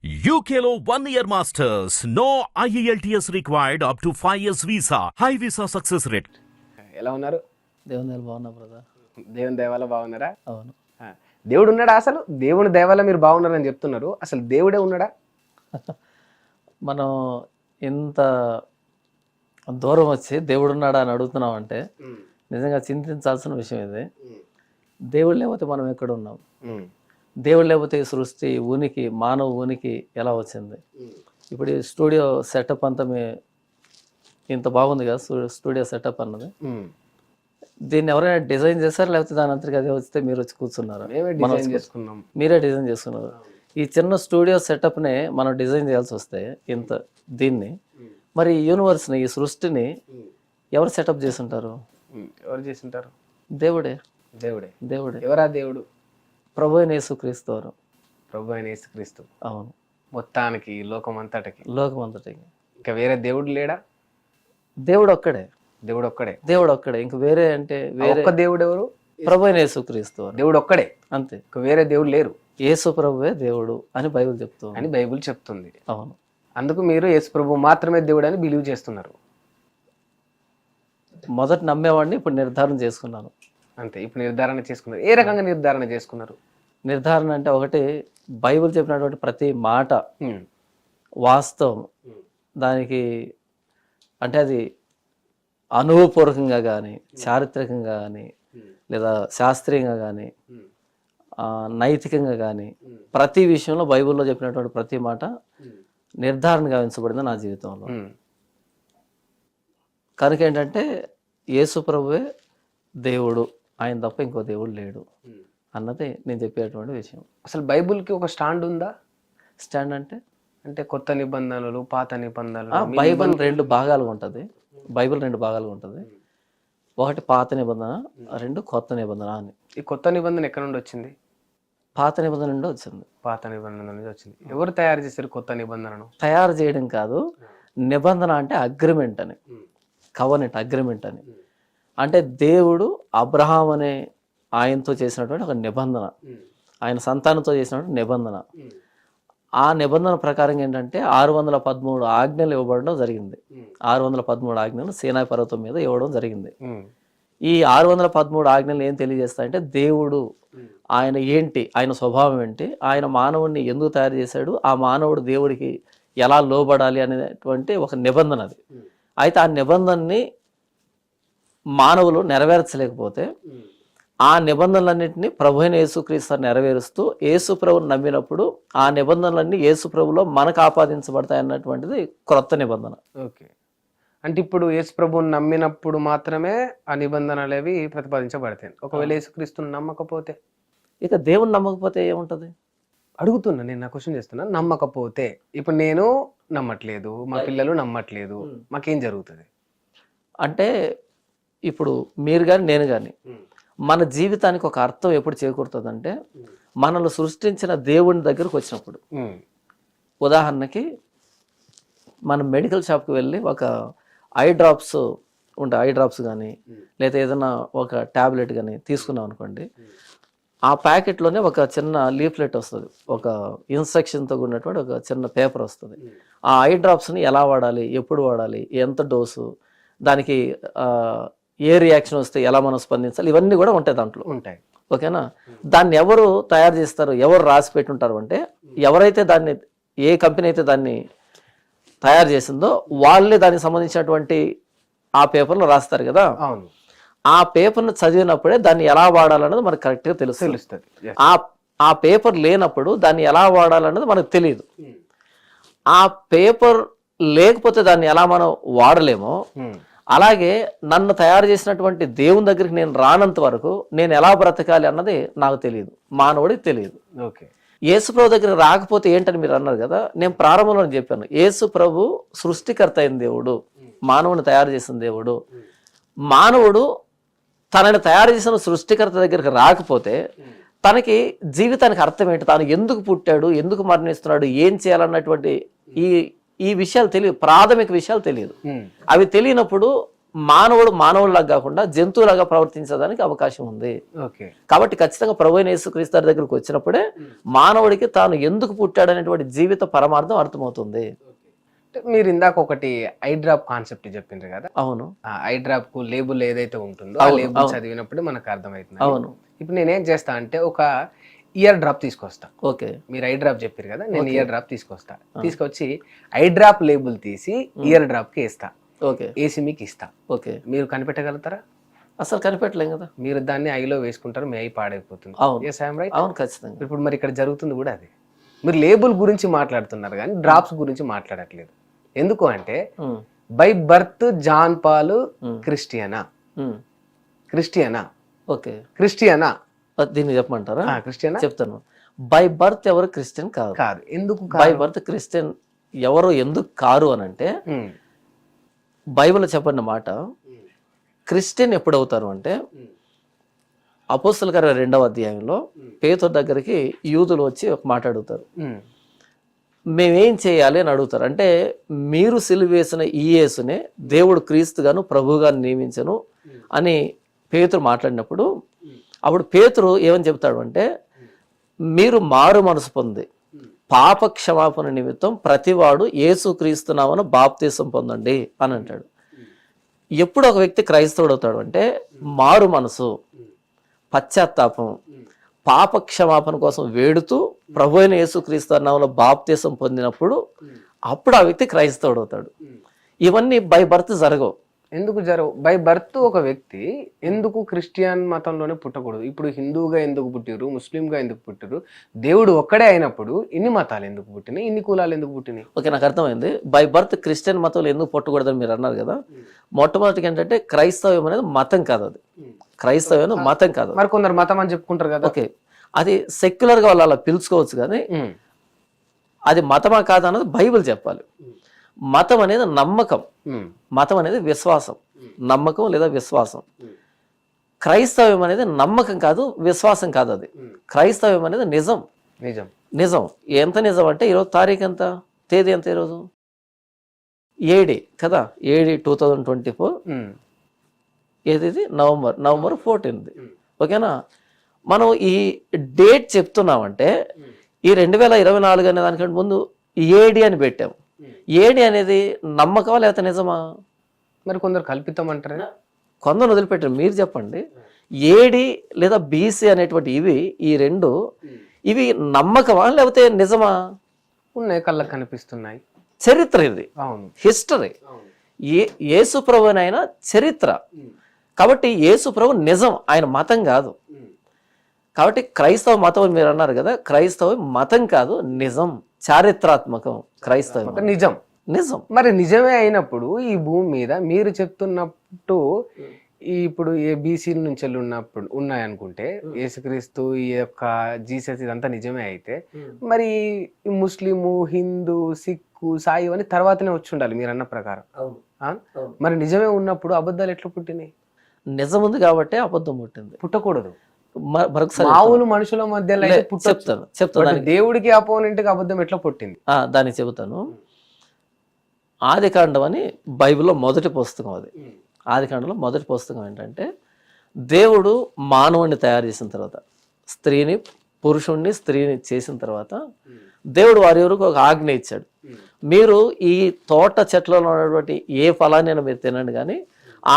UKLO 1 year masters. No IELTS required up to 5 years visa. High visa success rate. ఎలా ఉన్నారు? దేవుని దయవల్ల బాగున్నా బ్రదర్. దేవుని దయ వల్ల బాగున్నారా? అవును. దేవుడు ఉన్నాడా? అసలు దేవుని దయ వల్ల మీరు బాగున్నారని చెప్తున్నారు. అసలు దేవుడే ఉన్నాడా? మనం ఇంత దూరం వచ్చి దేవుడు ఉన్నాడా అని అడుగుతున్నాం అంటే నిజంగా చింతించాల్సిన విషయం ఇది. దేవుడు లేకపోతే మనం ఎక్కడ ఉన్నాం? దేవుడు లేకపోతే ఈ సృష్టి ఉనికి, మానవ ఉనికి ఎలా వచ్చింది? ఇప్పుడు ఈ స్టూడియో సెటప్ అంతా ఇంత బాగుంది కదా స్టూడియో సెటప్ అన్నది. దీన్ని ఎవరైనా డిజైన్ చేశారు లేకపోతే దాని అంతటికి అదే వస్తే మీరు వచ్చి కూర్చున్నారు? మీరే డిజైన్ చేసుకున్నారు. ఈ చిన్న స్టూడియో సెటప్ని మనం డిజైన్ చేయాల్సి వస్తే ఇంత దీన్ని మరి యూనివర్స్ని, ఈ సృష్టిని ఎవరు సెటప్ చేసుంటారు? ఎవరు చేసింటారు? దేవుడే. దేవుడే. దేవుడే. ఎవరా దేవుడు? ప్రభు అయిన యేసుక్రీస్తు వారు. ప్రభు అయిన యేసుక్రీస్తు. అవును. మొత్తానికి లోకం అంతటికి. లోకం అంతటికి. ఇంకా వేరే దేవుడు లేడా? దేవుడు ఒక్కడే. దేవుడు ఒక్కడే. దేవుడు ఒక్కడే. ఇంక వేరే అంటే వేరే ఒక్క దేవుడు ఎవరు? ప్రభు అయిన యేసుక్రీస్తు వారు. దేవుడు ఒక్కడే అంతే. ఇంకా వేరే దేవుడు లేరు. యేసు ప్రభువే దేవుడు అని బైబిల్ చెప్తుంది. అని బైబిల్ చెప్తుంది. అవును. అందుకు మీరు యేసు ప్రభు మాత్రమే దేవుడు అని బిలీవ్ చేస్తున్నారు. మొదట నమ్మేవాడిని ఇప్పుడు నిర్ధారణ చేసుకున్నాను. అంతే. ఇప్పుడు నిర్ధారణ చేసుకున్నారు. ఏ రకంగా నిర్ధారణ చేసుకున్నారు? నిర్ధారణ అంటే ఒకటి, బైబిల్ చెప్పినటువంటి ప్రతి మాట వాస్తవం. దానికి అంటే అది అనుభవపూర్వకంగా కానీ, చారిత్రకంగా కానీ, లేదా శాస్త్రీయంగా కానీ, నైతికంగా కానీ, ప్రతి విషయంలో బైబిల్లో చెప్పినటువంటి ప్రతి మాట నిర్ధారణ గావించబడింది నా జీవితంలో. కనుక ఏంటంటే యేసు ప్రభువే దేవుడు, ఆయన తప్ప ఇంకో దేవుడు లేడు అన్నది నేను చెప్పేటువంటి విషయం. అసలు బైబిల్కి ఒక స్టాండ్ ఉందా? స్టాండ్ అంటే అంటే కొత్త నిబంధనలు, పాత నిబంధనలు. బైబిల్ రెండు భాగాలుగా ఉంటుంది. బైబిల్ రెండు భాగాలుగా ఉంటుంది. ఒకటి పాత నిబంధన, రెండు కొత్త నిబంధన అని. ఈ కొత్త నిబంధన ఎక్కడ నుండి వచ్చింది? పాత నిబంధన నుండి వచ్చింది. పాత నిబంధన నుండి వచ్చింది. ఎవరు తయారు చేశారు కొత్త నిబంధనను? తయారు చేయడం కాదు, నిబంధన అంటే అగ్రిమెంట్ అని, కవనెంట్ అగ్రిమెంట్ అని. అంటే దేవుడు అబ్రహాం అనే ఆయనతో చేసినటువంటి ఒక నిబంధన, ఆయన సంతానంతో చేసినటువంటి నిబంధన. ఆ నిబంధన ప్రకారం ఏంటంటే 613 ఆజ్ఞలు ఇవ్వబడడం జరిగింది. 613 ఆజ్ఞలు సీనాయి పర్వతం మీద ఇవ్వడం జరిగింది. ఈ 613 ఆజ్ఞలు ఏం తెలియజేస్తాయంటే దేవుడు ఆయన ఏంటి, ఆయన స్వభావం ఏంటి, ఆయన మానవుడిని ఎందుకు తయారు చేశాడు, ఆ మానవుడు దేవుడికి ఎలా లోబడాలి అనేటువంటి ఒక నిబంధన అది. అయితే ఆ నిబంధనని మానవులు నెరవేర్చలేకపోతే ఆ నిబంధనలన్నింటినీ ప్రభు అయిన యేసుక్రీస్తు నెరవేరుస్తూ యేసు ప్రభుని నమ్మినప్పుడు ఆ నిబంధనలన్నీ యేసు ప్రభులో మనకు ఆపాదించబడతాయి అన్నటువంటిది క్రొత్త నిబంధన. ఓకే. అంటే ఇప్పుడు యేసు ప్రభుని నమ్మినప్పుడు మాత్రమే ఆ నిబంధనలు అవి ప్రతిపాదించబడతాయి. ఒకవేళ యేసుక్రీస్తుని నమ్మకపోతే, ఇక దేవుని నమ్మకపోతే ఏముంటుంది? అడుగుతున్నా, నేను నా క్వశ్చన్ చేస్తున్నా. నమ్మకపోతే, ఇప్పుడు నేను నమ్మట్లేదు, మా పిల్లలు నమ్మట్లేదు, మాకేం జరుగుతుంది? అంటే ఇప్పుడు మీరు కానీ నేను కానీ మన జీవితానికి ఒక అర్థం ఎప్పుడు చేకూరుతుందంటే మనల్ని సృష్టించిన దేవుని దగ్గరకు వచ్చినప్పుడు. ఉదాహరణకి మనం మెడికల్ షాప్కి వెళ్ళి ఒక ఐ డ్రాప్స్ ఉంటాయి, ఐ డ్రాప్స్ కానీ లేదా ఏదైనా ఒక ట్యాబ్లెట్ కానీ తీసుకున్నాం అనుకోండి, ఆ ప్యాకెట్లోనే ఒక చిన్న లీఫ్లెట్ వస్తుంది, ఒక ఇన్స్ట్రక్షన్తో ఉన్నటువంటి ఒక చిన్న పేపర్ వస్తుంది. ఆ ఐ డ్రాప్స్ని ఎలా వాడాలి, ఎప్పుడు వాడాలి, ఎంత డోసు, దానికి ఏ రియాక్షన్ వస్తే ఎలా మనం స్పందించాలి, ఇవన్నీ కూడా ఉంటాయి దాంట్లో. ఉంటాయి. ఓకేనా? దాన్ని ఎవరు తయారు చేస్తారు, ఎవరు రాసి పెట్టుంటారు అంటే ఎవరైతే దాన్ని, ఏ కంపెనీ అయితే దాన్ని తయారు చేసిందో వాళ్ళే దానికి సంబంధించినటువంటి ఆ పేపర్లో రాస్తారు కదా. అవును. ఆ పేపర్ను చదివినప్పుడే దాన్ని ఎలా వాడాలన్నది మనకు కరెక్ట్గా తెలుస్తుంది. ఆ పేపర్ లేనప్పుడు దాన్ని ఎలా వాడాలన్నది మనకు తెలియదు. ఆ పేపర్ లేకపోతే దాన్ని ఎలా మనం వాడలేమో, అలాగే నన్ను తయారు చేసినటువంటి దేవుని దగ్గరికి నేను రానంత వరకు నేను ఎలా బ్రతకాలి అన్నది నాకు తెలియదు, మానవుడికి తెలియదు. ఓకే. యేసు ప్రభు దగ్గరికి రాకపోతే ఏంటని మీరు అన్నారు కదా, నేను ప్రారంభంలో చెప్పాను. యేసు ప్రభు సృష్టికర్త అయిన దేవుడు, మానవుని తయారు చేసిన దేవుడు. మానవుడు తనని తయారు చేసిన సృష్టికర్త దగ్గరికి రాకపోతే తనకి జీవితానికి అర్థం ఏంటి, తాను ఎందుకు పుట్టాడు, ఎందుకు మరణిస్తున్నాడు, ఏం చేయాలన్నటువంటి ఈ విషయాలు తెలియదు, ప్రాథమిక విషయాలు తెలియదు. అవి తెలియనప్పుడు మానవులాగా కాకుండా జంతువులాగా ప్రవర్తించడానికి అవకాశం ఉంది. ఓకే. కాబట్టి ఖచ్చితంగా ప్రభువైన యేసుక్రీస్తు వారి దగ్గరికి వచ్చినప్పుడే మానవుడికి తాను ఎందుకు పుట్టాడనేటువంటి జీవిత పరమార్థం అర్థమవుతుంది. మీరు ఇందాక ఒకటి ఐ డ్రాప్ కాన్సెప్ట్ చెప్పిండ్రు కదా. అవును. ఆ ఐ డ్రాప్ కు లేబుల్ ఏదైతే ఉంటుందో ఆ లేబుల్ చదివినప్పుడు మనకు అర్థమవుతుంది. అవును. ఇప్పుడు నేనేం చేస్తా అంటే ఒక ఇయర్ డ్రాప్ తీసుకొస్తా. ఓకే. మీరు ఐ డ్రాప్ చెప్పారు కదా, నేను ఇయర్ డ్రాప్ తీసుకొస్తా. తీసుకొచ్చి ఐ డ్రాప్ లేబుల్ తీసి ఇయర్ డ్రాప్ కి వేస్తా. ఓకే. వేసి మీకు ఇస్తా. ఓకే. మీరు కనిపెట్టగలుగుతారా? అసలు కనిపెట్టలేం కదా. మీరు దాన్ని ఐలో వేసుకుంటారు, మీ ఐ పాడైపోతుంది. అవును, ఖచ్చితంగా. ఇప్పుడు మరి ఇక్కడ జరుగుతుంది కూడా అదే. మీరు లేబుల్ గురించి మాట్లాడుతున్నారు కానీ డ్రాప్స్ గురించి మాట్లాడట్లేదు. ఎందుకు అంటే బై బర్త్ జాన్ పాల్ క్రిస్టియనా? ఓకే. క్రిస్టియనా దీన్ని చెప్పమంటారా? క్రిస్టియనా చెప్తాను. బై బర్త్ ఎవరు క్రిస్టియన్ కాదు. ఎందుకు బై బర్త్ క్రిస్టియన్ ఎవరు ఎందుకు కారు అని అంటే బైబిల్ చెప్పిన మాట, క్రిస్టియన్ ఎప్పుడు అవుతారు అంటే అపోస్తలుల కార్యాలు 2వ అధ్యాయంలో పేతురు దగ్గరికి యూదులు వచ్చి ఒక మాట అడుగుతారు. మేమేం చేయాలి అని అడుగుతారు. అంటే మీరు సిలువ వేసిన ఈ యేసునే దేవుడు క్రీస్తుగాను ప్రభువుగాను నియమించను అని పేతురు మాట్లాడినప్పుడు అప్పుడు పేతురు ఏమని చెప్తాడు అంటే, మీరు మారు మనసు పొంది పాప క్షమాపణ నిమిత్తం ప్రతివాడు యేసు క్రీస్తునామన బాప్తీసం పొందండి అని అంటాడు. ఎప్పుడు ఒక వ్యక్తి క్రైస్తవుడు అవుతాడు అంటే మారు మనసు, పశ్చాత్తాపం, పాప క్షమాపణ కోసం వేడుతూ ప్రభు అయిన యేసు క్రీస్తు నామములో బాప్తీసం పొందినప్పుడు అప్పుడు ఆ వ్యక్తి క్రైస్తవుడు అవుతాడు. ఇవన్నీ బై బర్త్ జరగవు. ఎందుకు జరగవు? బై బర్త్ ఒక వ్యక్తి ఎందుకు క్రిస్టియన్ మతంలోనే పుట్టకూడదు? ఇప్పుడు హిందువుగా ఎందుకు పుట్టిరు, ముస్లింగా ఎందుకు పుట్టిరు? దేవుడు ఒక్కడే అయినప్పుడు ఇన్ని మతాలు ఎందుకు పుట్టినాయి, ఇన్ని కులాలు ఎందుకు పుట్టినాయి? ఓకే, నాకు అర్థమైంది. బై బర్త్ క్రిస్టియన్ మతంలో ఎందుకు పుట్టకూడదని మీరు అన్నారు కదా. మొట్టమొదటిగా ఏంటంటే క్రైస్తవ్యం అనేది మతం కాదు. అది క్రైస్తవ్యం మతం కాదు. మరి కొందరు మతం అని చెప్పుకుంటారు కదా. ఓకే, అది సెక్యులర్ గా వాళ్ళు అలా పిలుచుకోవచ్చు కానీ అది మతమా కాదన్నది బైబిల్ చెప్పాలి. మతం అనేది నమ్మకం, మతం అనేది విశ్వాసం, నమ్మకం లేదా విశ్వాసం. క్రైస్తవ్యం అనేది నమ్మకం కాదు, విశ్వాసం కాదు. అది క్రైస్తవ్యం అనేది నిజం. నిజం ఎంత నిజం అంటే ఈరోజు తారీఖు ఎంత, తేదీ ఎంత? ఈరోజు 7 కదా, 7 2024. ఏది? నవంబర్ 14. ఓకేనా? మనం ఈ డేట్ చెప్తున్నామంటే ఈ 2024 అనే దానికంటే ముందు 7 అని పెట్టాం. 7 అనేది నమ్మకమా లేకపోతే నిజమా? మరి కొందరు కల్పితం అంటారా? కొందరు వదిలిపెట్టారు. మీరు చెప్పండి. 7 లేదా BC అనేటువంటి ఈ రెండు ఇవి నమ్మకమా లేకపోతే నిజమా? ఉన్నాయి, కళ్ళకు కనిపిస్తున్నాయి. చరిత్ర ఇది, హిస్టరీ. యేసు ప్రభునైనా చరిత్ర. కాబట్టి యేసు ప్రభు నిజం, ఆయన మతం కాదు. కాబట్టి క్రైస్తవ మతం అని మీరు అన్నారు కదా, క్రైస్తవ మతం కాదు, నిజం, చారిత్రాత్మకం. క్రైస్తవం నిజం. నిజం. మరి నిజమే అయినప్పుడు ఈ భూమి మీద మీరు చెప్తున్నట్టు ఇప్పుడు ఏ బీసీల నుంచి ఉన్నప్పుడు ఉన్నాయనుకుంటే యేసుక్రీస్తు ఈ యొక్క జీసస్ ఇదంతా నిజమే అయితే మరి ముస్లిము, హిందూ, సిక్కు, సాయి అని తర్వాతనే వచ్చి ఉండాలి మీరు అన్న ప్రకారం. మరి నిజమే ఉన్నప్పుడు అబద్ధాలు ఎట్లా పుట్టినాయి? నిజం ఉంది కాబట్టి అబద్ధం పుట్టింది. పుట్టకూడదు. మామూలు మనుషుల మధ్యలో చెప్తాను. దేవుడికి అపోనెంట్ కి అబద్ధం ఎట్లా పుట్టింది? దాన్ని చెబుతాను. ఆదికాండం అని బైబిల్లో మొదటి పుస్తకం. అది ఆదికాండంలో మొదటి పుస్తకం ఏంటంటే, దేవుడు మానవుడిని తయారు చేసిన తర్వాత, పురుషుణ్ణి స్త్రీని చేసిన తర్వాత దేవుడు వారి వరకు ఒక ఆజ్ఞ ఇచ్చాడు. మీరు ఈ తోట చెట్లలో ఉన్నటువంటి ఏ ఫలాన్ని మీరు తినండి, కానీ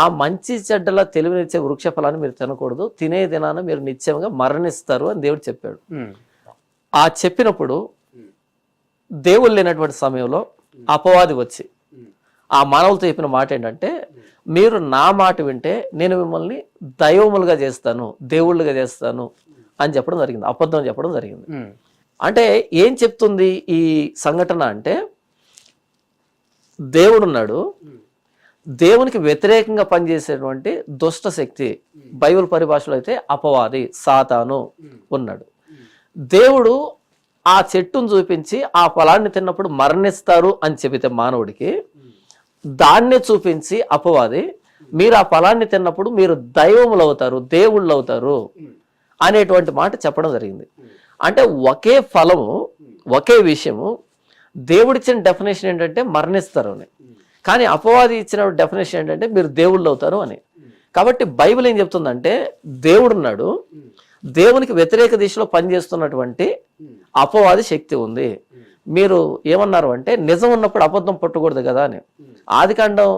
ఆ మంచి చెడ్డల తెలివినిచ్చే వృక్ష ఫలాన్ని మీరు తినకూడదు, తినే దినాన మీరు నిత్యంగా మరణిస్తారు అని దేవుడు చెప్పాడు. ఆ చెప్పినప్పుడు దేవుడు లేనటువంటి సమయంలో అపవాది వచ్చి ఆ మానవులతో చెప్పిన మాట ఏంటంటే, మీరు నా మాట వింటే నేను మిమ్మల్ని దైవములుగా చేస్తాను, దేవుళ్ళుగా చేస్తాను అని చెప్పడం జరిగింది. అబద్ధం చెప్పడం జరిగింది. అంటే ఏం చెప్తుంది ఈ సంఘటన అంటే, దేవుడున్నాడు, దేవునికి వ్యతిరేకంగా పనిచేసేటువంటి దుష్ట శక్తి, బైబిల్ పరిభాషలో అయితే అపవాది, సాతాను ఉన్నాడు. దేవుడు ఆ చెట్టును చూపించి ఆ ఫలాన్ని తిన్నప్పుడు మరణిస్తారు అని చెబితే మానవుడికి, దాన్నే చూపించి అపవాది మీరు ఆ ఫలాన్ని తిన్నప్పుడు మీరు దైవములు అవుతారు, దేవుళ్ళు అవుతారు అనేటువంటి మాట చెప్పడం జరిగింది. అంటే ఒకే ఫలము, ఒకే విషయము, దేవుడిచ్చిన డెఫినేషన్ ఏంటంటే మరణిస్తారు అని. కానీ అపవాది ఇచ్చిన డెఫినేషన్ ఏంటంటే మీరు దేవుళ్ళు అవుతారు అని. కాబట్టి బైబిల్ ఏం చెప్తుందంటే దేవుడు ఉన్నాడు, దేవునికి వ్యతిరేక దిశలో పనిచేస్తున్నటువంటి అపవాది శక్తి ఉంది. మీరు ఏమన్నారు అంటే నిజం ఉన్నప్పుడు అబద్ధం పట్టకూడదు కదా అని. ఆదికాండం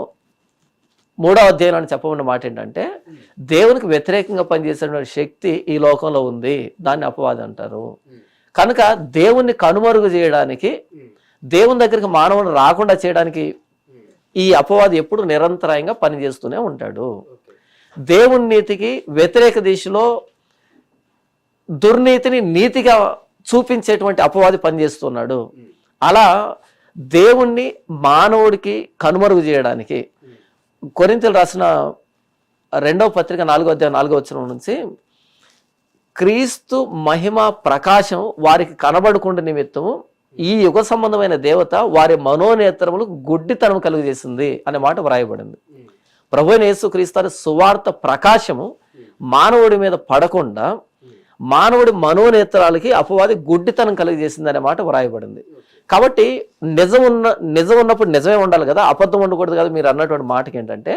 3వ అధ్యాయం అని చెప్పబడిన మాట ఏంటంటే దేవునికి వ్యతిరేకంగా పనిచేసేటువంటి శక్తి ఈ లోకంలో ఉంది, దాన్ని అపవాది అంటారు. కనుక దేవుణ్ణి కనుమరుగు చేయడానికి, దేవుని దగ్గరికి మానవుని రాకుండా చేయడానికి ఈ అపవాది ఎప్పుడు నిరంతరాయంగా పనిచేస్తూనే ఉంటాడు. దేవుని నీతికి వ్యతిరేక దిశలో దుర్నీతిని నీతిగా చూపించేటువంటి అపవాది పనిచేస్తున్నాడు. అలా దేవుణ్ణి మానవుడికి కనుమరుగు చేయడానికి కొరింథీయులకు రాసిన 2వ పత్రిక 4వ అధ్యాయం 4వ వచనం నుంచి క్రీస్తు మహిమ ప్రకాశం వారికి కనబడకుండా నిమిత్తము ఈ యుగ సంబంధమైన దేవత వారి మనోనేత్రములకు గుడ్డితనం కలుగజేసింది అనే మాట వ్రాయబడింది. ప్రభువైన యేసుక్రీస్తు సువార్త ప్రకాశము మానవుడి మీద పడకుండా మానవుడి మనోనేత్రాలకి అపవాది గుడ్డితనం కలిగజేసింది అనే మాట వ్రాయబడింది. కాబట్టి నిజం ఉన్నప్పుడు నిజమే ఉండాలి కదా, అబద్ధం ఉండకూడదు కదా. మీరు అన్నటువంటి మాటకి ఏంటంటే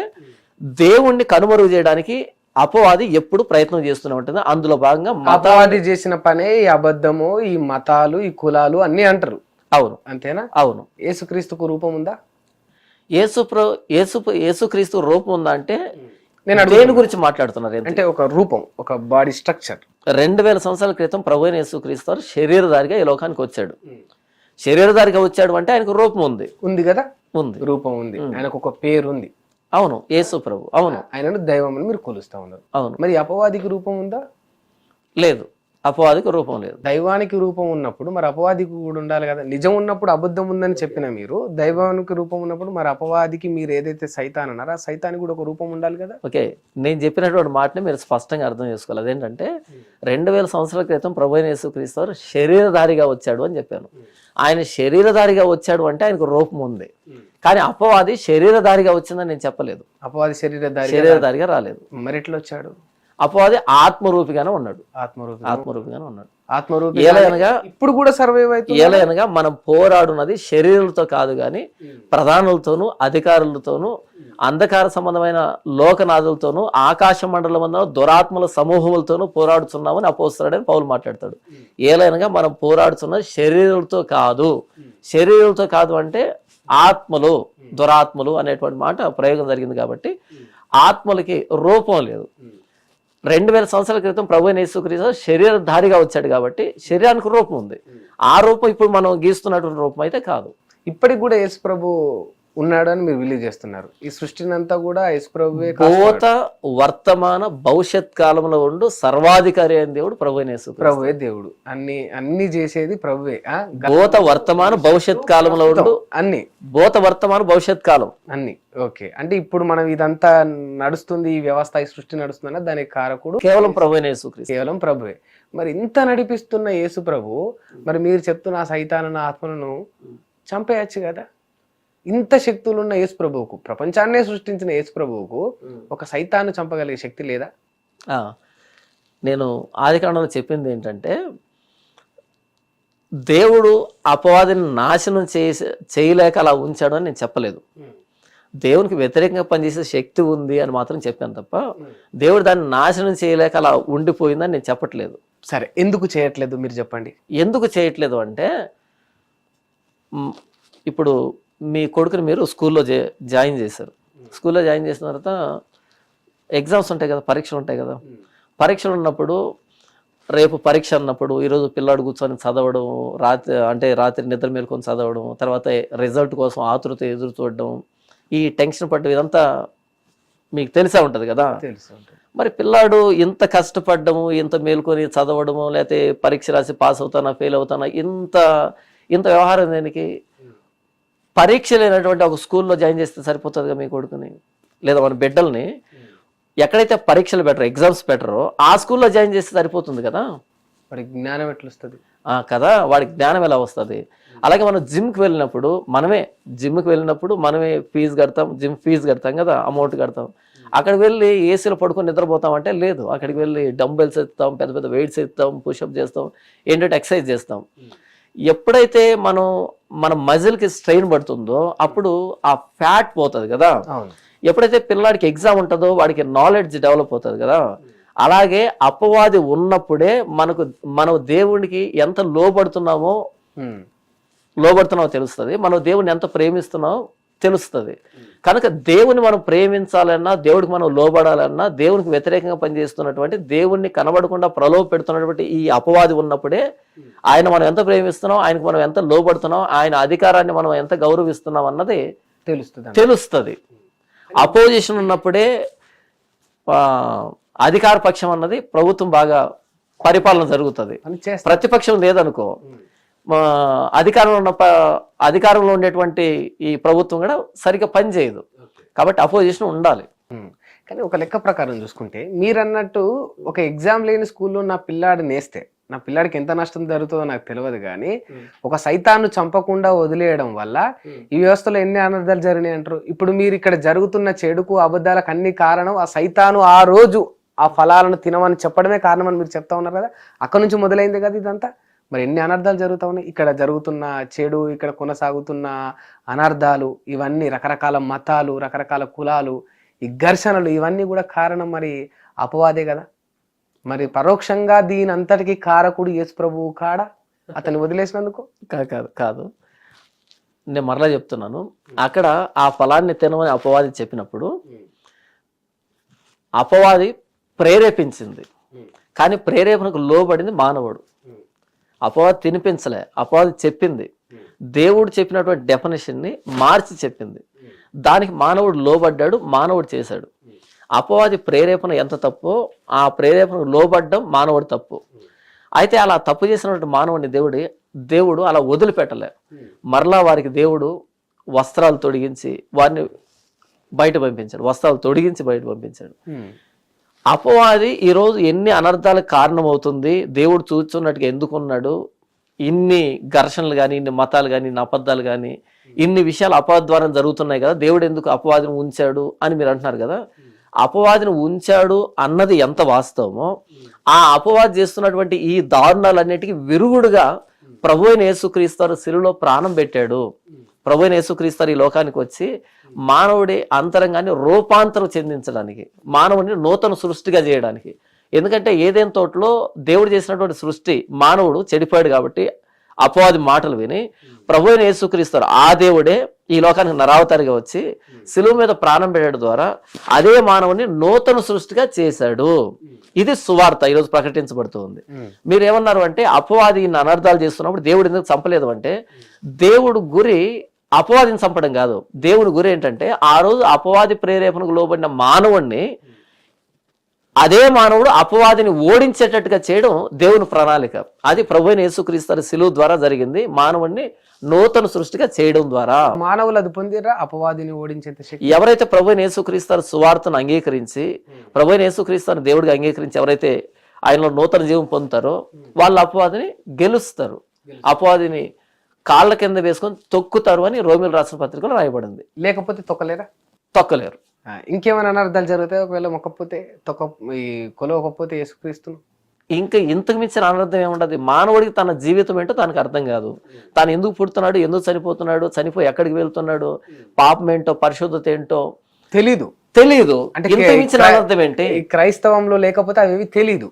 దేవుణ్ణి కనుమరుగు చేయడానికి అపవాది ఎప్పుడు ప్రయత్నం చేస్తూనే ఉంటుంది. అందులో భాగంగా అపవాది చేసిన పనే ఈ అబద్ధము, ఈ మతాలు, ఈ కులాలు అన్ని అంటారు. అవును, అంతేనా? అవును. యేసుక్రీస్తుకు రూపం ఉందా? యేసుక్రీస్తు రూపం ఉందా అంటే నేను దేని గురించి మాట్లాడుతున్నారు అంటే ఒక రూపం, ఒక బాడీ స్ట్రక్చర్. 2000 సంవత్సరాల క్రితం ప్రభువైన యేసుక్రీస్తు శరీరధారిగా ఈ లోకానికి వచ్చాడు. శరీరధారిగా వచ్చాడు అంటే ఆయనకు రూపం ఉంది కదా, ఉంది, రూపం ఉంది, ఆయనకు ఒక పేరు ఉంది. అవును, యేసు ప్రభు. అవును, ఆయనను దైవం అని మీరు కొలుస్తా ఉన్నారు. అవును. మరి అపవాదికి రూపం ఉందా? లేదు, అపవాదికి రూపం లేదు. దైవానికి రూపం ఉన్నప్పుడు మరి అపవాదికి కూడా ఉండాలి కదా. నిజం ఉన్నప్పుడు అబద్ధం ఉందని చెప్పిన మీరు, దైవానికి రూపం ఉన్నప్పుడు మరి అపవాదికి మీరు ఏదైతే సైతాన్ అన్నారో ఆ సైతానికి కూడా ఒక రూపం ఉండాలి కదా. ఓకే, నేను చెప్పినటువంటి మాటని మీరు స్పష్టంగా అర్థం చేసుకోవాలి. అదేంటంటే 2000 సంవత్సరాల క్రితం ప్రభువైన యేసుక్రీస్తు శరీరధారిగా వచ్చాడు అని చెప్పాను. ఆయన శరీరధారిగా వచ్చాడు అంటే ఆయనకు రూపం ఉంది. కానీ అపవాది శరీరధారిగా వచ్చిందని నేను చెప్పలేదు. అపవాది శరీరధారిగా రాలేదు. మరి ఎట్లా వచ్చాడు? అపవాది ఆత్మరూపిగానే ఉన్నాడు. ఆత్మరూపిగానే ఉన్నాడు. ఏలయనగా ఇప్పుడు కూడా సర్వైవ్ అవుతుంది. ఏలయనగా మనం పోరాడున్నది శరీరులతో కాదు కానీ ప్రధానులతోనూ అధికారులతోనూ అంధకార సంబంధమైన లోకనాథులతోనూ ఆకాశ మండలమందు దురాత్మల సమూహములతోనూ పోరాడుతున్నామని అపోస్తలుడని పౌలు మాట్లాడతాడు. ఏలయనగా మనం పోరాడుతున్నది శరీరులతో కాదు. శరీరులతో కాదు అంటే ఆత్మలు, దురాత్మలు అనేటువంటి మాట ప్రయోగం జరిగింది. కాబట్టి ఆత్మలకి రూపం లేదు. 2000 సంవత్సరాల క్రితం ప్రభువైన యేసుక్రీస్తు శరీరధారిగా వచ్చాడు కాబట్టి శరీరానికి రూపం ఉంది. ఆ రూపం ఇప్పుడు మనం గీస్తున్నటువంటి రూపం అయితే కాదు. ఇప్పటికి కూడా యేసు ప్రభు ఉన్నాడు అని మీరు బిలీవ్ చేస్తున్నారు. ఈ సృష్టిని అంతా కూడా యేసు ప్రభువే భూత వర్తమాన భవిష్యత్ కాలంలో ఉండు సర్వాధికారి అయిన దేవుడు ప్రభువైన యేసుక్రీస్తు. ప్రభువే దేవుడు, అన్ని చేసేది ప్రభువే. భూత వర్తమాన భవిష్యత్ కాలంలో ఉండు అన్ని, భూత వర్తమాన భవిష్యత్ కాలం అన్ని. ఓకే, అంటే ఇప్పుడు మనం ఇదంతా నడుస్తుంది, ఈ వ్యవస్థ, ఈ సృష్టి నడుస్తుందన్న దానికి కారకుడు కేవలం ప్రభువైన యేసుక్రీస్తు, కేవలం ప్రభువే. మరి ఇంత నడిపిస్తున్న యేసు ప్రభు మరి మీరు చెప్తున్న సైతానన్న ఆత్మలను చంపేయచ్చు కదా. ఇంత శక్తులు ఉన్న యేసు ప్రభువుకు, ప్రపంచాన్నే సృష్టించిన యేసు ప్రభువుకు ఒక సైతాన్ని చంపగలిగే శక్తి లేదా? నేను ఆదికాండంలో చెప్పింది ఏంటంటే దేవుడు అపవాదిని నాశనం చేయలేక అలా ఉంచాడు అని నేను చెప్పలేదు. దేవునికి వ్యతిరేకంగా పనిచేసే శక్తి ఉంది అని మాత్రం చెప్పాను తప్ప దేవుడు దాన్ని నాశనం చేయలేక అలా ఉండిపోయిందని నేను చెప్పట్లేదు. సరే, ఎందుకు చేయట్లేదు మీరు చెప్పండి. ఎందుకు చేయట్లేదు అంటే ఇప్పుడు మీ కొడుకుని మీరు స్కూల్లో జాయిన్ చేశారు. స్కూల్లో జాయిన్ చేసిన తర్వాత ఎగ్జామ్స్ ఉంటాయి కదా, పరీక్షలు ఉంటాయి కదా. పరీక్షలు ఉన్నప్పుడు రేపు పరీక్ష అన్నప్పుడు ఈరోజు పిల్లాడు కూర్చొని చదవడం, రాత్రి నిద్ర మేలుకొని చదవడం, తర్వాత రిజల్ట్ కోసం ఆతృత ఎదురు చూడడం, ఈ టెన్షన్ పడ్డం, ఇదంతా మీకు తెలిసే ఉంటుంది కదా. మరి పిల్లాడు ఇంత కష్టపడ్డము, ఇంత మేలుకొని చదవడము, లేకపోతే పరీక్ష రాసి పాస్ అవుతానా ఫెయిల్ అవుతానా, ఇంత వ్యవహారం దేనికి? పరీక్ష లేనటువంటి ఒక స్కూల్లో జాయిన్ చేస్తే సరిపోతుందిగా మీ కొడుకుని, లేదా మన బిడ్డల్ని ఎక్కడైతే పరీక్షలు బెటర్, ఎగ్జామ్స్ బెటరో ఆ స్కూల్లో జాయిన్ చేస్తే సరిపోతుంది కదా. వాడికి జ్ఞానం ఎట్లా వస్తుంది కదా, వాడికి జ్ఞానం ఎలా వస్తుంది? అలాగే మనం జిమ్కి వెళ్ళినప్పుడు మనమే ఫీజు కడతాం, జిమ్ ఫీజు కడతాం కదా, అమౌంట్ కడతాం. అక్కడికి వెళ్ళి ఏసీలో పడుకొని నిద్రపోతాం అంటే లేదు. అక్కడికి వెళ్ళి డంబెల్స్ ఎత్తుతాం, పెద్ద వెయిట్స్ ఎత్తుతాం, పుషప్ చేస్తాం, ఏంటంటే ఎక్సర్సైజ్ చేస్తాం. ఎప్పుడైతే మనం మన మజిల్కి స్ట్రెయిన్ పడుతుందో అప్పుడు ఆ ఫ్యాట్ పోతుంది కదా. అవును. ఎప్పుడైతే పిల్లాడికి ఎగ్జామ్ ఉంటుందో వాడికి నాలెడ్జ్ డెవలప్ అవుతుంది కదా. అలాగే అపవాది ఉన్నప్పుడే మనం దేవునికి ఎంత లోబడుతున్నామో తెలుస్తుంది, మనం దేవుని ఎంత ప్రేమిస్తున్నామో తెలుస్తుంది. కనుక దేవుని మనం ప్రేమించాలన్నా, దేవుడికి మనం లోబడాలన్నా, దేవునికి వ్యతిరేకంగా పనిచేస్తున్నటువంటి, దేవుణ్ణి కనబడకుండా ప్రలోభ పెడుతున్నటువంటి ఈ అపవాది ఉన్నప్పుడే ఆయన మనం ఎంత ప్రేమిస్తున్నాం, ఆయనకు మనం ఎంత లోబడుతున్నాం, ఆయన అధికారాన్ని మనం ఎంత గౌరవిస్తున్నాం అన్నది తెలుస్తుంది. అపోజిషన్ ఉన్నప్పుడే అధికార పక్షం అన్నది ప్రభుత్వం బాగా పరిపాలన జరుగుతుంది. ప్రతిపక్షం లేదనుకో అధికారంలో ఉండేటువంటి ఈ ప్రభుత్వం కూడా సరిగ్గా పనిచేయదు. కాబట్టి అపోజిషన్ ఉండాలి. కానీ ఒక లెక్క ప్రకారం చూసుకుంటే మీరు అన్నట్టు ఒక ఎగ్జామ్ లేని స్కూల్లో నా పిల్లాడికి ఎంత నష్టం జరుగుతుందో నాకు తెలియదు, కానీ ఒక సైతాన్ని చంపకుండా వదిలేయడం వల్ల ఈ వ్యవస్థలో ఎన్ని అనర్థాలు జరిగినాయి అంటారు. ఇప్పుడు మీరు ఇక్కడ జరుగుతున్న చెడుకు అబద్ధాలకు అన్ని కారణం ఆ సైతాను ఆ రోజు ఆ ఫలాలను తినమని చెప్పడమే కారణం అని మీరు చెప్తా ఉన్నారు కదా. అక్కడ నుంచి మొదలైంది కదా ఇదంతా. మరి ఎన్ని అనర్థాలు జరుగుతా ఉన్నాయి, ఇక్కడ జరుగుతున్న చెడు, ఇక్కడ కొనసాగుతున్న అనర్థాలు, ఇవన్నీ రకరకాల మతాలు, రకరకాల కులాలు, ఈ ఘర్షణలు, ఇవన్నీ కూడా కారణం మరి అపవాదే కదా. మరి పరోక్షంగా దీని అంతటికి కారకుడు యేసు ప్రభువు కాడా అతన్ని వదిలేసినందుకు? కాదు, నేను మరలా చెప్తున్నాను. అక్కడ ఆ ఫలాన్ని తినమని అపవాది చెప్పినప్పుడు అపవాది ప్రేరేపించింది, కానీ ప్రేరేపణకు లోబడింది మానవుడు. అపవాది తినిపించలే, అపవాది చెప్పింది, దేవుడు చెప్పినటువంటి డెఫినేషన్ని మార్చి చెప్పింది. దానికి మానవుడు లోబడ్డాడు, మానవుడు చేశాడు. అపవాది ప్రేరేపణ ఎంత తప్పో ఆ ప్రేరేపణకు లోబడ్డం మానవుడు తప్పు. అయితే అలా తప్పు చేసినటువంటి మానవుడిని దేవుడు అలా వదిలిపెట్టలే. మరలా వారికి దేవుడు వస్త్రాలు తొడిగించి వారిని బయట పంపించాడు. అపవాది ఈరోజు ఎన్ని అనర్థాలకు కారణమవుతుంది, దేవుడు చూస్తున్నట్టుగా ఎందుకున్నాడు, ఇన్ని ఘర్షణలు కానీ, ఇన్ని మతాలు కానీ, ఇన్ని అబద్ధాలు కానీ, ఇన్ని విషయాలు అపవాది ద్వారా జరుగుతున్నాయి కదా, దేవుడు ఎందుకు అపవాదిని ఉంచాడు అని మీరు అంటున్నారు కదా. అపవాదిని ఉంచాడు అన్నది ఎంత వాస్తవమో, ఆ అపవాది చేస్తున్నటువంటి ఈ దారుణాలన్నిటికీ విరుగుడుగా ప్రభువైన యేసుక్రీస్తు శిలువలో ప్రాణం పెట్టాడు. ప్రభువైన యేసుక్రీస్తు ఈ లోకానికి వచ్చి మానవుడి అంతరంగాన్ని రూపాంతరం చెందించడానికి, మానవుడిని నూతన సృష్టిగా చేయడానికి. ఎందుకంటే ఏదైనా తోటలో దేవుడు చేసినటువంటి సృష్టి మానవుడు చెడిపోయాడు కాబట్టి అపవాది మాటలు విని ప్రభువైన యేసుక్రీస్తు ఆ దేవుడే ఈ లోకానికి నరావతారిగా వచ్చి శిలువ మీద ప్రాణం పెట్టడం ద్వారా అదే మానవుని నూతన సృష్టిగా చేశాడు. ఇది సువార్త ఈరోజు ప్రకటించబడుతుంది. మీరు ఏమన్నారు అంటే అపవాది అనర్థాలు చేస్తున్నప్పుడు దేవుడు ఎందుకు చంపలేదు అంటే, దేవుడు గురి అపవాదిని చంపడం కాదు. దేవుడి గురి ఏంటంటే ఆ రోజు అపవాది ప్రేరేపణకు లోబడిన మానవుణ్ణి అదే మానవుడు అపవాదిని ఓడించేటట్టుగా చేయడం దేవుని ప్రణాళిక. అది ప్రభువైన యేసుక్రీస్తు శిలువ ద్వారా జరిగింది. మానవుడిని నూతన సృష్టిగా చేయడం ద్వారా మానవులు అది పొందిరా అపవాదిని ఓడించేంత శక్తి. ఎవరైతే ప్రభువైన యేసుక్రీస్తు సువార్తను అంగీకరించి, ప్రభువైన యేసుక్రీస్తుని దేవుడిగా అంగీకరించి ఎవరైతే ఆయనలో నూతన జీవం పొందుతారో వాళ్ళు అపవాదిని గెలుస్తారు, అపవాదిని కాళ్ళ కింద వేసుకొని తొక్కుతారు అని రోమిలు రాసిన పత్రికలో రాయబడింది. లేకపోతే తొక్కలేరు. ఇంకేమైనా అనర్థాలు జరుగుతాయి ఒకవేళ కొలవకపోతే యేసుక్రీస్తును? ఇంకా ఇంతకు మించిన అనర్థం ఏముండదు. మానవుడికి తన జీవితం ఏంటో తనకు అర్థం కాదు. తాను ఎందుకు పుడుతున్నాడు, ఎందుకు చనిపోతున్నాడు, చనిపోయి ఎక్కడికి వెళ్తున్నాడు, పాపం ఏంటో పరిశుద్ధత ఏంటో తెలీదు. అంటే ఇంతకు మించిన అనర్థం ఏంటి? క్రైస్తవంలో లేకపోతే అవి తెలీదు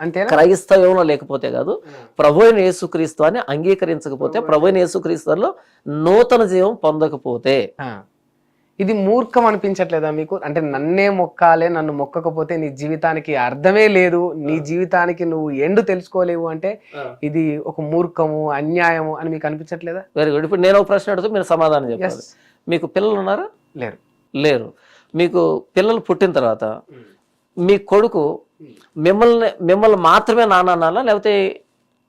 అంతే. క్రైస్తవంలో లేకపోతే కాదు, ప్రభువైన యేసుక్రీస్తు అని అంగీకరించకపోతే, ప్రభువైన యేసుక్రీస్తులో నూతన జీవం పొందకపోతే ఇది మూర్ఖం అనిపించట్లేదా మీకు? అంటే నన్నే మొక్కాలే, నన్ను మొక్కకపోతే నీ జీవితానికి అర్థమే లేదు, నీ జీవితానికి నువ్వు ఎండు తెలుసుకోలేవు అంటే ఇది ఒక మూర్ఖము, అన్యాయము అని మీకు అనిపించట్లేదా? Very good. ఇప్పుడు నేను ఒక ప్రశ్న అడుగుతూ మీరు సమాధానం చెప్పాలి. మీకు పిల్లలు ఉన్నారా? లేరు. మీకు పిల్లలు పుట్టిన తర్వాత మీ కొడుకు మిమ్మల్ని మాత్రమే నాన్న అనాలా, లేకపోతే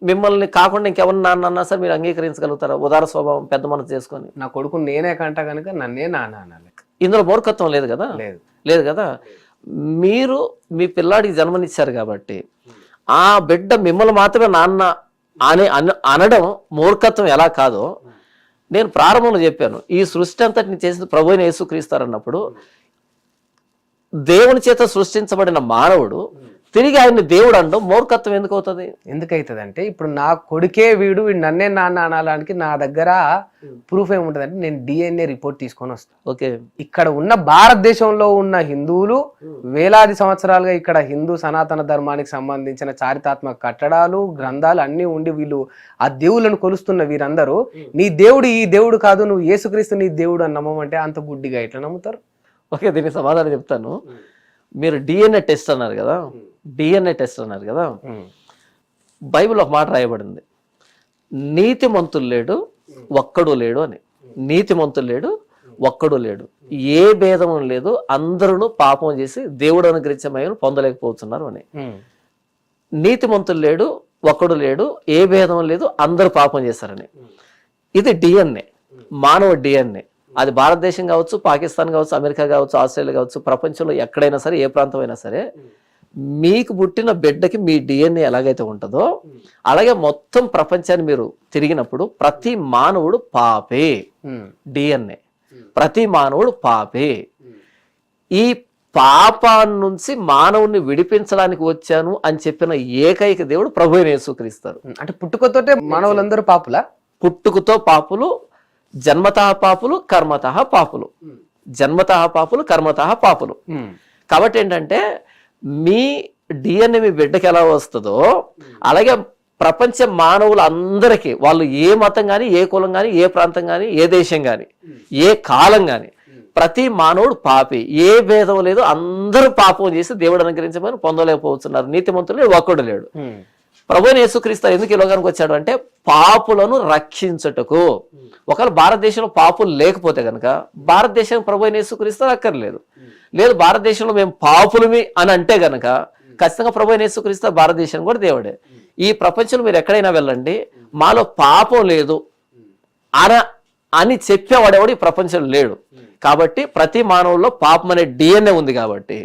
మిమ్మల్ని కాకుండా ఇంకెవరిని నాన్న అన్నా సరే మీరు అంగీకరించగలుగుతారా? ఉదార స్వభావం, పెద్ద మనసు చేసుకొని నా కొడుకు నేనే కంట కనుక నన్నే నాన్న అనాలి. ఇందులో మూర్ఖత్వం లేదు కదా? లేదు కదా. మీరు మీ పిల్లాడికి జన్మనిచ్చారు కాబట్టి ఆ బిడ్డ మిమ్మల్ని మాత్రమే నాన్న అనడం మూర్ఖత్వం ఎలా కాదో నేను ప్రారంభంలో చెప్పాను. ఈ సృష్టి అంతటిని చేసింది ప్రభువైన యేసుక్రీస్తు అన్నప్పుడు దేవుని చేత సృష్టించబడిన మానవుడు తిరిగి ఆయన్ని దేవుడు అనడం మూర్ఖత్వం ఎందుకు అవుతుంది? ఎందుకైతుంది అంటే ఇప్పుడు నా కొడుకే వీడు నన్నే నాన్న అనడానికి నా దగ్గర ప్రూఫ్ ఏముంటది అంటే నేను DNA రిపోర్ట్ తీసుకొని వస్తాను. ఓకే, ఇక్కడ ఉన్న భారతదేశంలో ఉన్న హిందువులు వేలాది సంవత్సరాలుగా ఇక్కడ హిందూ సనాతన ధర్మానికి సంబంధించిన చారిత్రాత్మక కట్టడాలు గ్రంథాలు అన్ని ఉండి వీళ్ళు ఆ దేవుళ్ళను కొలుస్తున్న వీరందరూ నీ దేవుడు ఈ దేవుడు కాదు, నువ్వు యేసుక్రీస్తు నీ దేవుడు అని నమ్మమంటే అంత గుడ్డిగా ఎట్లా నమ్ముతారు? ఓకే, దీనికి సమాధానం చెప్తాను. మీరు DNA టెస్ట్ అన్నారు కదా, DNA టెస్ట్ అన్నారు కదా, బైబిల్ ఒక మాట రాయబడింది, నీతిమంతులు లేడు ఒక్కడు లేడు అని. నీతిమంతులు లేడు ఒక్కడు లేడు, ఏ భేదము లేదు, అందరూ పాపం చేసి దేవుడు అనుగ్రహించే మహిమను పొందలేకపోతున్నారు అని. నీతిమంతులు లేడు ఒక్కడు లేడు, ఏ భేదం లేదు, అందరూ పాపం చేశారని. ఇది DNA, మానవ DNA. అది భారతదేశం కావచ్చు, పాకిస్తాన్ కావచ్చు, అమెరికా కావచ్చు, ఆస్ట్రేలియా కావచ్చు, ప్రపంచంలో ఎక్కడైనా సరే, ఏ ప్రాంతం అయినా సరే, మీకు పుట్టిన బిడ్డకి మీ DNA ఎలాగైతే ఉంటుందో అలాగే మొత్తం ప్రపంచాన్ని మీరు తిరిగినప్పుడు ప్రతి మానవుడు పాపే. DNA ప్రతి మానవుడు పాపే. ఈ పాపాన్ని నుంచి మానవుని విడిపించడానికి వచ్చాను అని చెప్పిన ఏకైక దేవుడు ప్రభువైన యేసుక్రీస్తు. అంటే పుట్టుకతోటే మానవులందరూ పాపులా? పుట్టుకతో పాపులు, జన్మతః పాపులు, కర్మతః పాపులు. జన్మతః పాపులు, కర్మతః పాపులు. కాబట్టి ఏంటంటే మీ DNA మీ బిడ్డకి ఎలా వస్తుందో అలాగే ప్రపంచ మానవులు అందరికీ, వాళ్ళు ఏ మతం కానీ, ఏ కులం కానీ, ఏ ప్రాంతం కానీ, ఏ దేశం కానీ, ఏ కాలం కానీ, ప్రతి మానవుడు పాపి, ఏ భేదం లేదు, అందరూ పాపం చేసి దేవుడు అనుగ్రహించమని పొందలేకపోతున్నారు. నీతిమంతులు ఒక్కడు లేడు. ప్రభువైన యేసుక్రీస్తు ఎందుకు ఈ లోకానికి వచ్చాడు అంటే పాపులను రక్షించుటకు. ఒకవేళ భారతదేశంలో పాపులు లేకపోతే కనుక భారతదేశం ప్రభువైన యేసుక్రీస్తు అక్కర్లేదు. లేదు భారతదేశంలో మేము పాపులమి అని అంటే గనక ఖచ్చితంగా ప్రభువైన యేసుక్రీస్తు భారతదేశం కూడా దేవుడే. ఈ ప్రపంచంలో మీరు ఎక్కడైనా వెళ్ళండి, మాలో పాపం లేదు అని చెప్పేవాడెవడు ఈ ప్రపంచంలో లేడు. కాబట్టి ప్రతి మానవుల్లో పాపం అనే DNA ఉంది. కాబట్టి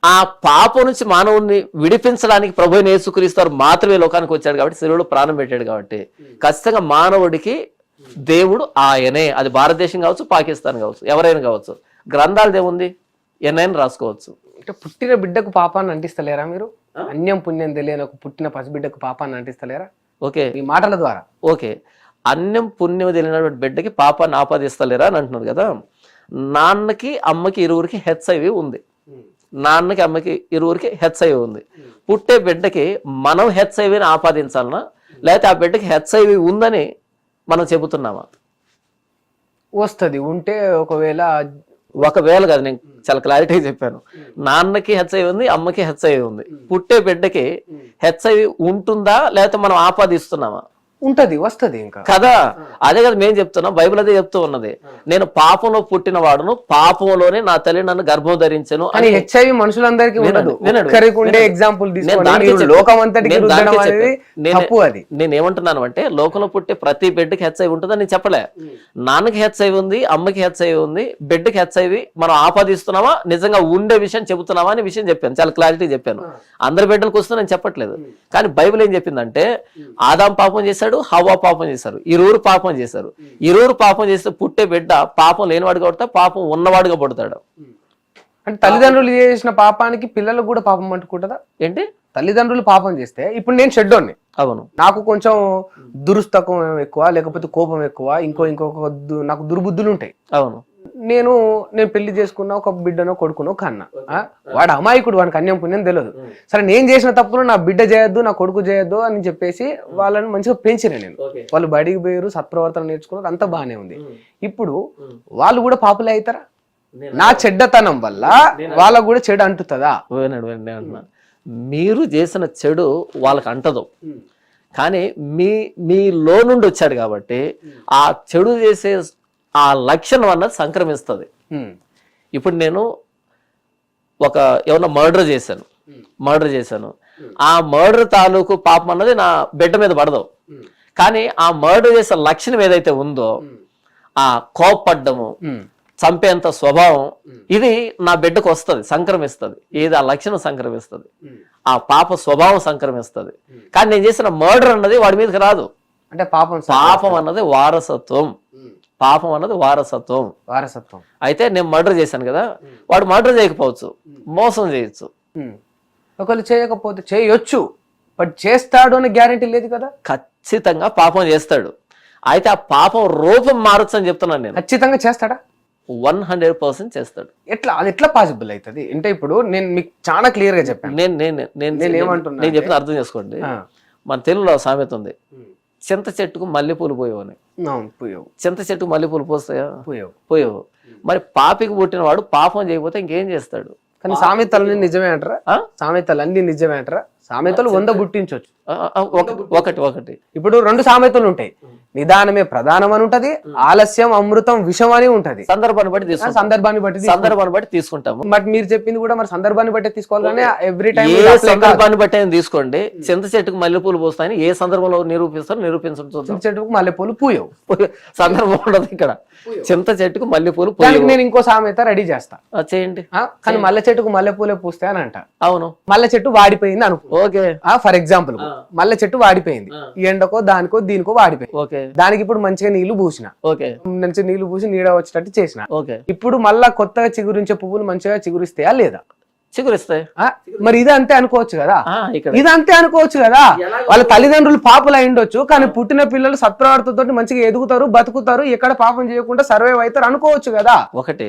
ఆ పాపం నుంచి మానవుని విడిపించడానికి ప్రభువైన యేసుక్రీస్తు మాత్రమే లోకానికి వచ్చాడు. కాబట్టి శరీరంలో ప్రాణం పెట్టాడు. కాబట్టి ఖచ్చితంగా మానవుడికి దేవుడు ఆయనే. అది భారతదేశం కావచ్చు, పాకిస్తాన్ కావచ్చు, ఎవరైనా కావచ్చు. గ్రంథాలు ఏముంది, ఎన్నైనా రాసుకోవచ్చు. అంటే పుట్టిన బిడ్డకు పాపాన్ని అంటిస్తలేరా మీరు? అన్యం పుణ్యం తెలియని ఒక పుట్టిన పసిబిడ్డకు పాపాన్ని అంటిస్తలేరా? ఓకే, ఈ మాటల ద్వారా. ఓకే, అన్యం పుణ్యం తెలియనటువంటి బిడ్డకి పాపాన్ని ఆపాదిస్తలేరా అని అంటున్నారు కదా. నాన్నకి అమ్మకి ఇరువురికి HIV ఉంది. నాన్నకి అమ్మకి ఇరువురికి HIV ఉంది. పుట్టే బిడ్డకి మనం HIVని ఆపాదించాలనా, లేకపోతే ఆ బిడ్డకి HIV ఉందని మనం చెబుతున్నామా? వస్తుంది ఉంటే ఒకవేళ కాదు, నేను చాలా క్లారిటీ చెప్పాను. నాన్నకి HIV ఉంది, అమ్మకి HIV ఉంది. పుట్టే బిడ్డకి HIV ఉంటుందా లేకపోతే మనం ఆపాదిస్తున్నామా? ఉంటది, వస్తుంది ఇంకా కదా. అదే కదా మేము చెప్తున్నాం, బైబిల్ అదే చెప్తూ ఉన్నది. నేను పాపంలో పుట్టిన వాడును, పాపంలోనే నా తల్లి నన్ను గర్భం ధరించను అని. HIV మనుషులందరికీ ఉండదు. ఎగ్జాంపుల్ నేనేమంటున్నాను అంటే లోకంలో పుట్టే ప్రతి బిడ్డకి HIV ఉంటుందని నేను చెప్పలే. నాన్నకి HIV ఉంది, అమ్మకి HIV ఉంది, బిడ్డకి HIV మనం ఆపాదిస్తున్నామా, నిజంగా ఉండే విషయం చెబుతున్నావా అనే విషయం చెప్పాను. చాలా క్లారిటీ చెప్పాను. అందరి బిడ్డలకు వస్తుందని నేను చెప్పట్లేదు. కానీ బైబిల్ ఏం చెప్పిందంటే ఆదాం పాపం చేశాడు, హవ్వ పాపం చేశారు, ఇరువురు పాపం చేశారు. ఇరువురు పాపం చేస్తే పుట్టే బిడ్డ పాపం లేనివాడుగా పుడతాడు, పాపం ఉన్నవాడుగా పుడతాడు. అంటే తల్లిదండ్రులు చేసిన పాపానికి పిల్లలకు కూడా పాపం అంటుకుంటుందా ఏంటి? తల్లిదండ్రులు పాపం చేస్తే ఇప్పుడు నేను చెడ్డోని, అవును, నాకు కొంచెం దురుస్తకం ఎక్కువ, లేకపోతే కోపం ఎక్కువ, ఇంకొక నాకు దుర్బుద్ధులు ఉంటాయి. అవును, నేను పెళ్లి చేసుకున్నా, ఒక బిడ్డనో కొడుకునో కన్నా, వాడు అమాయకుడు, వాడికి అన్యం పుణ్యం తెలియదు. సరే నేను చేసిన తప్పులు నా బిడ్డ చేయొద్దు, నా కొడుకు చేయొద్దు అని చెప్పేసి వాళ్ళని మంచిగా పెంచిన నేను. వాళ్ళు బడికి పోయారు, సత్ప్రవర్తన నేర్చుకున్నారు, అంతా బాగానే ఉంది. ఇప్పుడు వాళ్ళు కూడా పాపులే అవుతారా? నా చెడ్డతనం వల్ల వాళ్ళకు కూడా చెడు అంటుతుందా? మీరు చేసిన చెడు వాళ్ళకి అంటదు, కానీ మీలో నుండి వచ్చాడు కాబట్టి ఆ చెడు చేసే ఆ లక్షణం అన్నది సంక్రమిస్తుంది. ఇప్పుడు నేను ఏమన్నా మర్డర్ చేశాను, ఆ మర్డర్ తాలూకు పాపం అన్నది నా బిడ్డ మీద పడదు. కానీ ఆ మర్డర్ చేసే లక్షణం ఏదైతే ఉందో, ఆ కోపపడ్డము, చంపేంత స్వభావం, ఇది నా బిడ్డకు వస్తుంది, సంక్రమిస్తుంది. ఏది ఆ లక్షణం సంక్రమిస్తుంది, ఆ పాప స్వభావం సంక్రమిస్తుంది. కానీ నేను చేసిన మర్డర్ అన్నది వాడి మీదకి రాదు. అంటే పాపం అన్నది వారసత్వం. పాపం అన్నది వారసత్వం. అయితే నేను మర్డర్ చేశాను కదా, వాడు మర్డర్ చేయకపోవచ్చు, మోసం చేయొచ్చు. ఒకళ్ళు చేయకపోతే చేయొచ్చు, బట్ చేస్తాడు అనే గ్యారెంటీ లేదు కదా. ఖచ్చితంగా పాపం చేస్తాడు. అయితే ఆ పాపం రూపం మారచ్చు అని చెప్తున్నాను నేను. ఖచ్చితంగా చేస్తాడా? 100% చేస్తాడు. అది ఎట్లా పాసిబుల్ అవుతుంది అంటే ఇప్పుడు నేను మీకు చాలా క్లియర్ గా చెప్పాను. నేను ఏమంటున్నా నేను చెప్పిన అర్థం చేసుకోండి. మన తెలుగులో సామెత ఉంది, చింత చెట్టుకు మల్లెపూలు పోయేవని. పోయావు. చింత చెట్టుకు మల్లెపూలు పోస్తాయా? పోయావు. మరి పాపికి పుట్టిన వాడు పాపం చేయకపోతే ఇంకేం చేస్తాడు? కానీ సామెతలన్నీ నిజమే అంటారా? సామెతలు అన్ని నిజమే అంటారా? సామెతలు 100 గుర్తించవచ్చు. ఒకటి ఇప్పుడు 2 సామెతలు ఉంటాయి. నిదానమే ప్రధానం అని ఉంటది, ఆలస్యం అమృతం విషం అని ఉంటది. సందర్భాన్ని బట్టి సందర్భాన్ని బట్టి తీసుకుంటాము. బట్ మీరు చెప్పింది కూడా మరి సందర్భాన్ని బట్టి తీసుకోవాలి కానీ ఎవ్రీ టైం ఏ సందర్భాన్ని బట్టి అయినా తీసుకోండి. చింత చెట్టుకు మల్లెపూలు పోస్తాయని ఏ సందర్భంలో నిరూపించడం. చింత చెట్టుకు మల్లెపూలు పూయవు. సందర్భం ఉండదు ఇక్కడ. చింత చెట్టుకు మల్లెపూలు నేను ఇంకో సామెత రెడీ చేస్తా, చేయండి. కానీ మల్లె చెట్టుకు మల్లెపూలే పూస్తే అని అంట. అవును. మల్లె చెట్టు వాడిపోయింది అనుకో. ఓకే. ఫర్ ఎగ్జాంపుల్ మల్లె చెట్టు వాడిపోయింది, ఎండకో దానికో దీనికో వాడిపోయింది. ఓకే. దానికి ఇప్పుడు మంచిగా నీళ్లు పూసిన, ఓకే, మంచిగా నీళ్లు పూసి నీడ వచ్చేటట్టు చేసిన. ఓకే. ఇప్పుడు మళ్ళా కొత్తగా చిగురించే పువ్వులు మంచిగా చిగురిస్తాయా లేదా? చిగురిస్తాయి. మరి ఇది అంతే అనుకోవచ్చు కదా. ఇక్కడ ఇది అంతే అనుకోవచ్చు కదా. వాళ్ళ తల్లిదండ్రులు పాపలు అయి ఉండొచ్చు, కానీ పుట్టిన పిల్లలు సత్ప్రవర్తనతో మంచిగా ఎదుగుతారు, బతుకుతారు, ఎక్కడ పాపం చేయకుండా సర్వైవ్ అవుతారు అనుకోవచ్చు కదా. ఒకటి